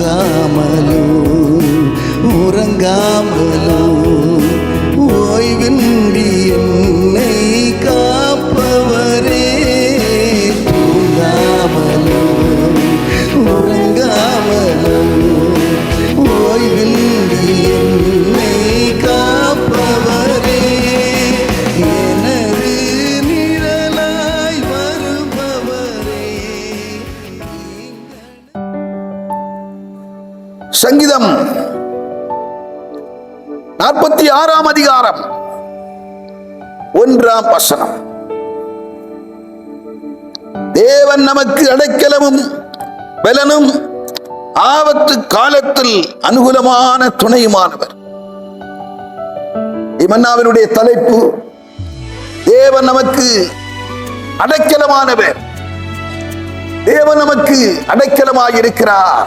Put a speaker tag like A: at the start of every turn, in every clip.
A: தூங்காமலோ உறங்காமலோ ஓய்வின்றி என்னை காப்பவரே, தூங்காமலோ உறங்காமலோ ஓய்வின்றி என்னை காப்பவரே, எனது நிழலாய் வருபவரே.
B: சங்கீதம் 46 அதிகாரம் 1 தேவன் நமக்கு அடைக்கலமும் பலனும் ஆபத்து காலத்தில் அனுகூலமான துணையுமானவர். இம்மன்னாவினுடைய தலைப்பு தேவன் நமக்கு அடைக்கலமானவர். தேவன் நமக்கு அடைக்கலமாயிருக்கிறார்.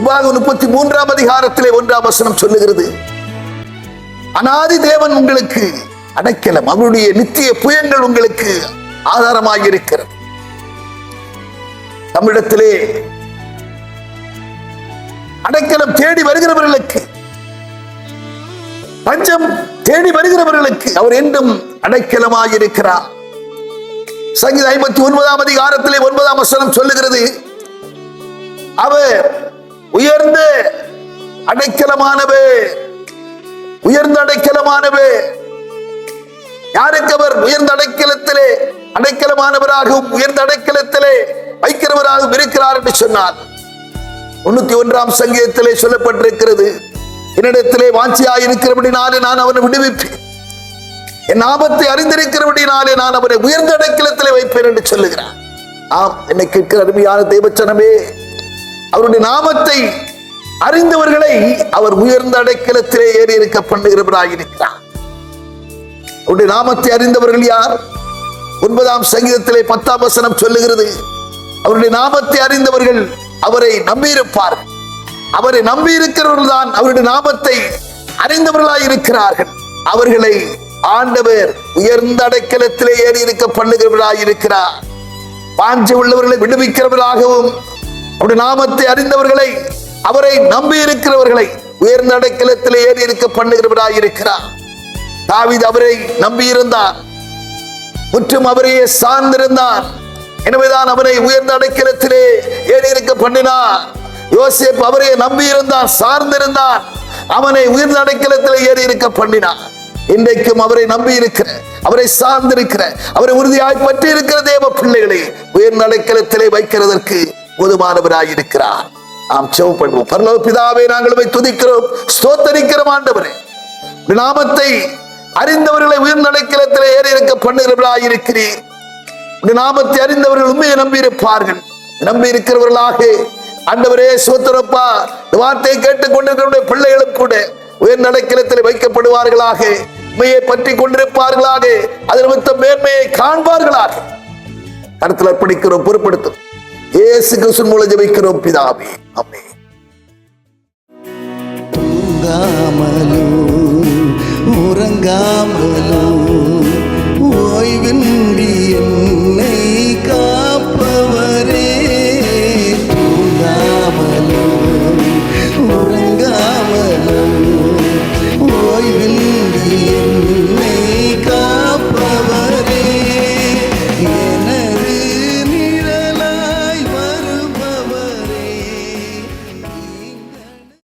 B: உபாகம் 33 அதிகாரத்திலே 1 சொல்லுகிறது, அநாதி தேவன் உங்களுக்கு அடைக்கலம், அவருடைய நித்திய புயங்கள் உங்களுக்கு ஆதாரமாயிருக்கிறது. தமிழத்திலே அடைக்கலம் தேடி வருகிறவர்களுக்கு, பஞ்சம் தேடி வருகிறவர்களுக்கு அவர் என்றும் அடைக்கலமாயிருக்கிறார். சங்கீதம் 59 அதிகாரத்திலே 9 சொல்லுகிறது, அவர் உயர்ந்த அடைக்கலமானவர். உயர்ந்த அடைக்கலமானவர். யாருக்கு அவர் உயர்ந்த அடைக்கலத்திலே அடைக்கலமானவராகவும் உயர்ந்த அடைக்கலத்திலே வைக்கிறவராகவும் இருக்கிறார் என்று சொன்னார். 91 சங்கீதத்திலே சொல்லப்பட்டிருக்கிறது, என்னிடத்திலே வாஞ்சியாயிருக்கிறபடினாலே நான் அவனை விடுவிப்பேன், என் ஆபத்தை அறிந்திருக்கிறபடினாலே நான் அவனை உயர்ந்த அடைக்கலத்திலே வைப்பேன் என்று சொல்லுகிறார். ஆம், என்னை கேட்கிற அருமையான தேவச்சனமே, அவருடைய நாமத்தை அறிந்தவர்களை அவர் உயர்ந்த அடைக்கலத்திலே ஏறி இருக்க பண்ணுகிறவராயிருக்கிறார். அவருடைய நாமத்தை அறிந்தவர்கள் யார்? 9 சங்கீதத்திலே 10 சொல்லுகிறது, அவருடைய நாமத்தை அறிந்தவர்கள் அவரை நம்பியிருப்பார்கள். அவரை நம்பியிருக்கிறவர்கள் தான் அவருடைய நாமத்தை அறிந்தவர்களாயிருக்கிறார்கள். அவர்களை ஆண்டவர் உயர்ந்த அடைக்கலத்திலே ஏறி இருக்க பண்ணுகிறவராயிருக்கிறார். வாஞ்சை உள்ளவர்களை விடுவிக்கிறவர்களாகவும், அவருடைய நாமத்தை அறிந்தவர்களை, அவரை நம்பி இருக்கிறவர்களை உயர்ந்த அடைக்கலத்திலே ஏறி இருக்க பண்ணுகிறவராயிருக்கிறார். தாவீது அவரை நம்பியிருந்தார், முற்றும் அவரையே சார்ந்திருந்தார். எனவேதான் அவரை உயர்ந்த அடைக்கலத்திலே ஏறி இருக்க பண்ணினார். யோசேப்பு அவரை நம்பியிருந்தார், சார்ந்திருந்தார், அவனை உயர்ந்த அடைக்கலத்திலே ஏறி இருக்க பண்ணினார். இன்றைக்கும் அவரை நம்பி இருக்கிற, அவரை சார்ந்திருக்கிற, அவரை உறுதியாய் பற்றி இருக்கிற தேவ பிள்ளைகளை உயர்ந்த அடைக்கலத்திலே வைக்கிறதற்கு போதுமானவராயிருக்கிறார். நாம் ஜெபம் பண்ணுவோம். பரலோக பிதாவே, நாங்கள் துதிக்கிறோம், ஸ்தோத்தரிக்கிறோம். ஆண்டவரே, நாமத்தை அறிந்தவர்களை உயர்ந்த அடைக்கலத்திலே ஏறி இருக்க பண்ணுகிறவராயிருக்கிறீர். நாமத்தை அறிந்தவர்கள் உண்மையை நம்பி இருப்பார்கள். நம்பி இருக்கிறவர்களாக ஆண்டவரே ஸ்தோத்திரப்பா, வார்த்தையை கேட்டுக் கொண்டிருக்கிற பிள்ளைகளும் கூட உயர்ந்த அடைக்கலத்தில் வைக்கப்படுவார்களாக, உண்மையை பற்றி கொண்டிருப்பார்களாக, அதன் நிமித்த மேன்மையை காண்பார்களாக. கருத்தில் அர்ப்பணிக்கிறோம், பொறுப்படுத்தும் இயேசு கிறிஸ்து மூலம் ஜெபிக்கிறோம் பிதாவே, ஆமென்.
A: தூங்காமலோ உறங்காமலோ